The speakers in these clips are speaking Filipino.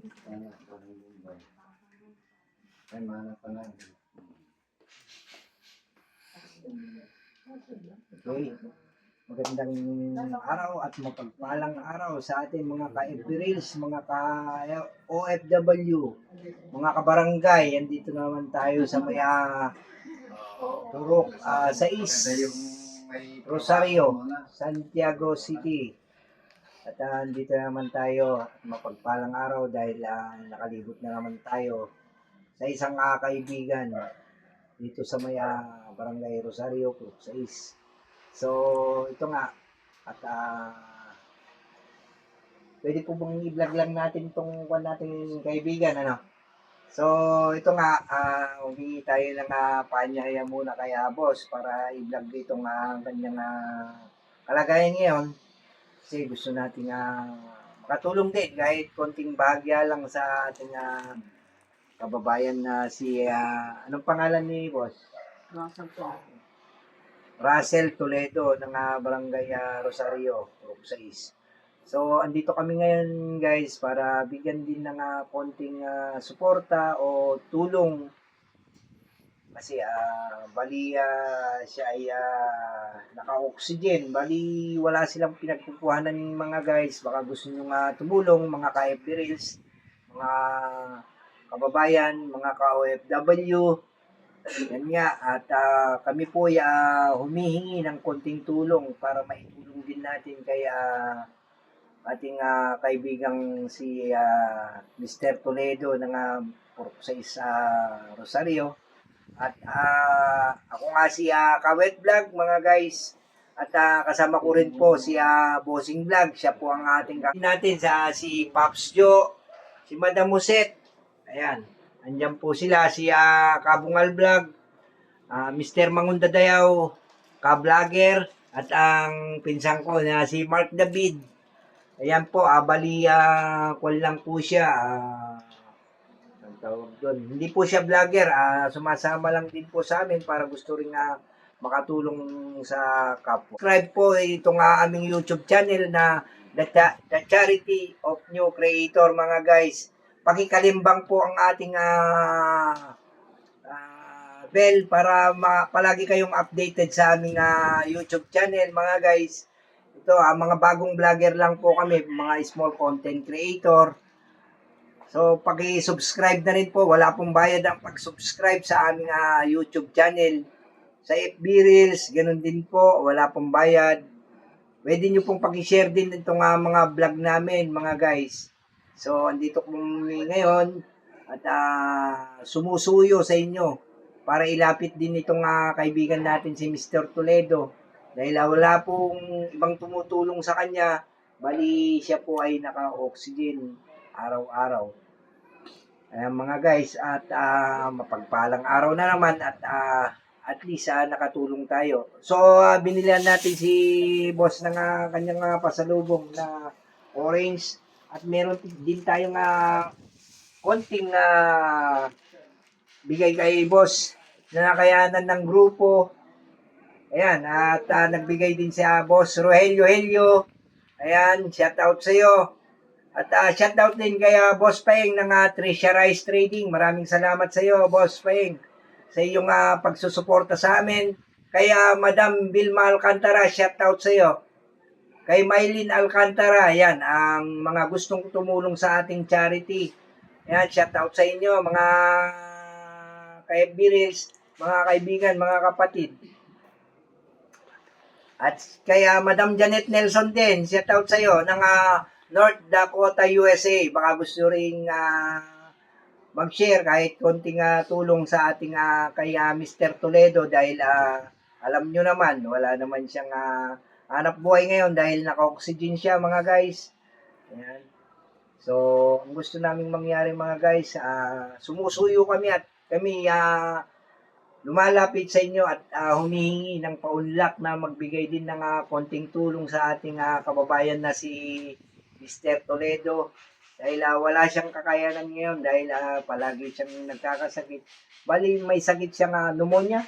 Sana, parang Mumbai. Ay, mana pa lang. Okay. Magandang araw at mapagpalang araw sa ating mga ka-FBReels, mga ka-OFW, mga kabarangay. Andito naman tayo sa may Turok, Sais, Rosario, Santiago City. At andito naman tayo at mapagpalang araw dahil nakalibot na naman tayo sa isang kaibigan dito sa may Barangay Rosario, Turok, Sais. So, ito nga, at pwede po bang i-vlog lang natin itong nating kaibigan, ano? So, ito nga, humingi tayo ng paanyaya muna kay boss para i-vlog itong kanyang kalagayan ngayon. Kasi gusto natin makatulong din kahit konting bahagya lang sa ating kababayan na si, anong pangalan ni boss? Russell Toledo ng Barangay Rosario, Turok, Sais. So, andito kami ngayon guys para bigyan din ng konting suporta o tulong kasi bali siya ay naka-oxygen. Bali wala silang pinagkukuhanan ng mga guys. Baka gusto nyo tumulong mga ka-FBReels, mga kababayan, mga ka-OFW. Yan nga, at kami po ay humihingi ng konting tulong para maitulong din natin kay ating kaibigang si Mr. Toledo ng Purok Sais Rosario. At ako nga si Kawet Vlog mga guys. At kasama ko rin po si Bossing Vlog. Siya po ang ating natin sa si Pops Jo, si Madam Muset. Ayan. Andyan po sila, si Kabungal Vlog, Mr. Mangundadayaw, ka-vlogger, at ang pinsang ko na si Mark David. Ayan po, bali, kwan lang po siya, ang tawag doon. Hindi po siya vlogger, sumasama lang din po sa amin para gusto rin makatulong sa kapwa. Subscribe po itong aming YouTube channel na The Charity of New Creator mga guys. Pakikalimbang po ang ating bell para palagi kayong updated sa aming YouTube channel mga guys. Ito, mga bagong vlogger lang po kami, mga small content creator. So, paki-subscribe na rin po. Wala pong bayad ang pag-subscribe sa aming YouTube channel. Sa FBReels, ganun din po. Wala pong bayad. Pwede nyo pong paki-share din itong mga vlog namin, mga guys. So, andito kami ngayon at sumusuyo sa inyo para ilapit din itong kaibigan natin si Mr. Toledo. Dahil wala pong ibang tumutulong sa kanya, bali siya po ay naka-oxygen araw-araw. Ayan mga guys, at mapagpalang araw na naman at least nakatulong tayo. So, binilihan natin si boss ng kanyang pasalubong na orange at meron din tayong konting bigay kay boss na nakayanan ng grupo. Ayan, at nagbigay din si boss Rogelio. Ayan, shout out sa iyo. At shout out din kay Boss Paeng ng Tricia Rice Trading. Maraming salamat sa iyo, Boss Paeng, sa iyong pagsusuporta sa amin. Kay Madam Vilma Alcantara, shout out sa iyo. Kay Mylene Alcantara, yan, ang mga gustong tumulong sa ating charity. Yan, shout out sa inyo, mga ka-FBReels, mga kaibigan, mga kapatid. At kay Madam Janet Nelson din, shout out sa iyo ng North Dakota, USA. Baka gusto ring mag-share kahit konting tulong sa ating kay Mr. Toledo dahil alam nyo naman, wala naman siyang hanap buhay ngayon dahil naka-oxygen siya mga guys. Ayan. So, ang gusto naming mangyari mga guys, sumusuyo kami at kami lumalapit sa inyo at humihingi ng paunlak na magbigay din ng konting tulong sa ating kababayan na si Mr. Toledo. Dahil wala siyang kakayanan ngayon dahil palagi siyang nagkakasakit. Bali, may sakit siyang pneumonia.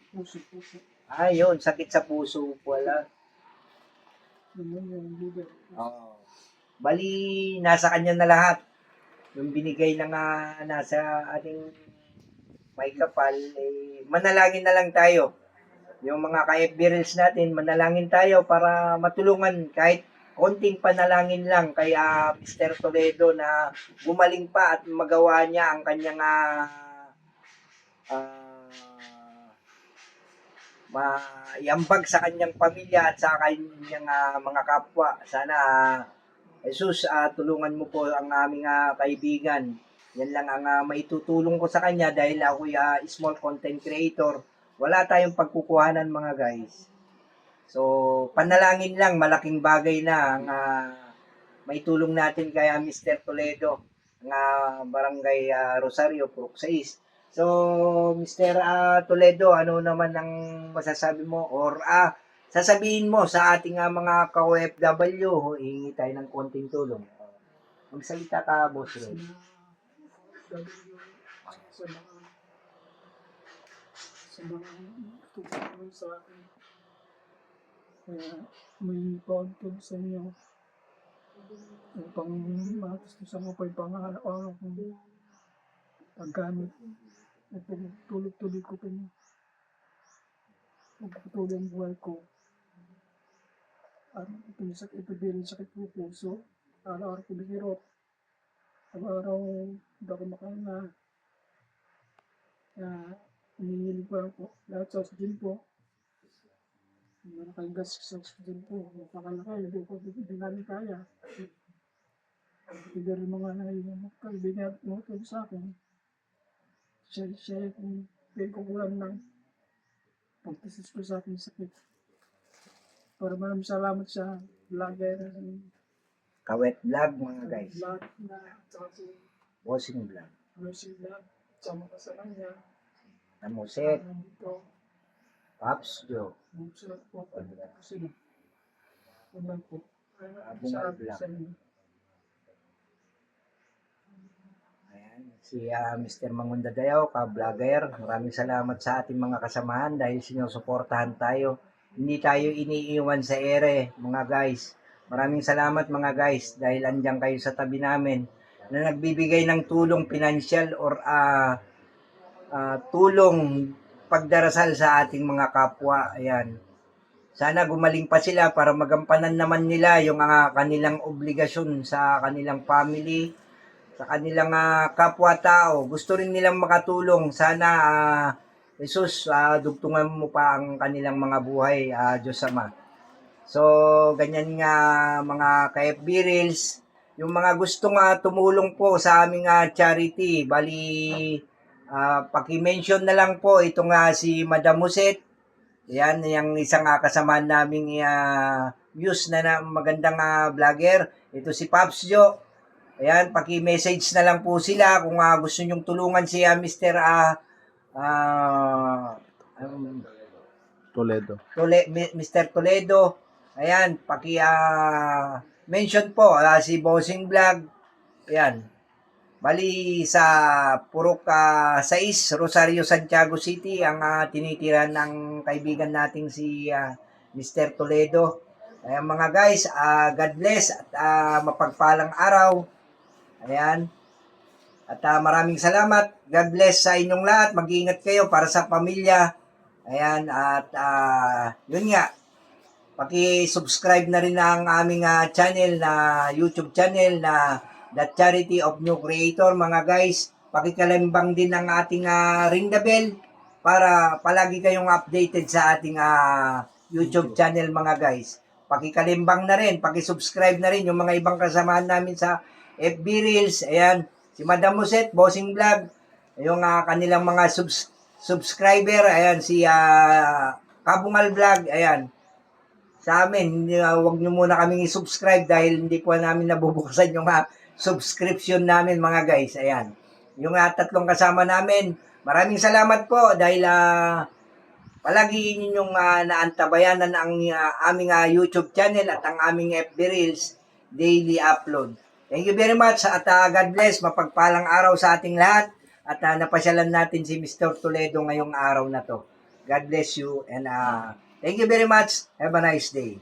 Puso. Yun, sakit sa puso. Wala. Pneumonia, liver. Bali, nasa kanya na lahat. yung binigay ng nasa ating may kapal, eh, manalangin na lang tayo. Yung mga ka-FB Reels natin, manalangin tayo para matulungan kahit konting panalangin lang kay Mr. Toledo na gumaling pa at magawa niya ang kanyang maiambag sa kanyang pamilya at sa kanyang mga kapwa. Sana Jesus, tulungan mo po ang aming kaibigan. Yan lang ang maitutulong ko sa kanya dahil ako'y small content creator. Wala tayong pagkukuhanan mga guys. So, panalangin lang, malaking bagay na ang maitulong natin kay Mr. Toledo, ng Barangay Rosario, Purok 6. So, Mr. Toledo, ano naman ang masasabi mo or sasabihin mo sa ating mga ka-OFW, hihingi tayo ng konting tulong. Magsalita ka, Boss Ray. Sa mga tutulong sa akin. Kaya may pauntun sa inyo upang matustusan mo pa yung pang-araw-araw kong paggamit at tulog-tuloy ko pa niyo. Magpatuloy ang buhay ko. At ipibili sakit ko puso. Araw-araw ko bihirot. Araw-araw hindi ako makahinga. Kaya hinihilig ko lang po. Lahat sa oxygen po. Nakaigas sa oxygen po. Napakalaki. Hindi namin kaya. Hindi rin mga kaibigan mo sa akin. Siya kung pinagkukulang ng pagtisis ko sa aking sakit. Para maraming salamat sa vlogger. Kawet Vlog mga guys. Vlog na tsaka si Bossing Vlog. Mercy Vlog. Sama ka sa kanya. Namuset. Dito. Paps Joe. Sulat po. Pagkita ko sila. Yun lang po. Bungal Vlog. Ayan, si Mr. Mangunda Dayaw, ka-vlogger. Maraming salamat sa ating mga kasamahan dahil sinusuportahan tayo. Hindi tayo iniiwan sa ere, mga guys. Maraming salamat mga guys dahil andyan kayo sa tabi namin na nagbibigay ng tulong pinansyal or tulong pagdarasal sa ating mga kapwa. Ayan. Sana gumaling pa sila para magampanan naman nila yung kanilang obligasyon sa kanilang family, sa kanilang kapwa-tao. Gusto rin nilang makatulong. Sana, Jesus, dugtungan mo pa ang kanilang mga buhay, Diyos Ama. So, ganyan nga mga ka-FB Reels, yung mga gustong tumulong po sa aming charity, bali, paki-mention na lang po itong si Madam Muset. Yan, yung isang kasamahan naming views na magandang vlogger. Ito si Paps Jo. Ayan, paki-message na lang po sila kung gusto nyong tulungan si Mr. Toledo. Mr. Toledo. Ayan, mention po si Bossing Vlog. Ayan. Bali sa Purok 6, Rosario, Santiago City ang tinitira ng kaibigan nating si Mr. Toledo. Ayan mga guys, God bless at mapagpalang araw. Ayan. At maraming salamat. God bless sa inyong lahat. Mag-iingat kayo para sa pamilya. Ayan. At yun nga. Paki-subscribe na rin ang aming channel na YouTube channel na The Charity of New Creator mga guys. Pakikalimbang din ang ating ring the bell para palagi kayong updated sa ating YouTube channel mga guys. Pakikalimbang na rin, pakisubscribe na rin yung mga ibang kasamahan namin sa FB Reels. Ayan, si Madam Muset, Bossing Vlog, yung kanilang mga subscriber. Ayan, si Kabungal Vlog. Ayan, sa amin, huwag nyo muna kaming i-subscribe dahil hindi po namin nabubukasan yung subscription namin mga guys. Ayan. Yung tatlong kasama namin, maraming salamat po dahil palagi ninyong naantabayanan ang aming YouTube channel at ang aming FB Reels daily upload. Thank you very much at God bless. Mapagpalang araw sa ating lahat at napasyalan natin si Mr. Toledo ngayong araw na to. God bless you and thank you very much. Have a nice day.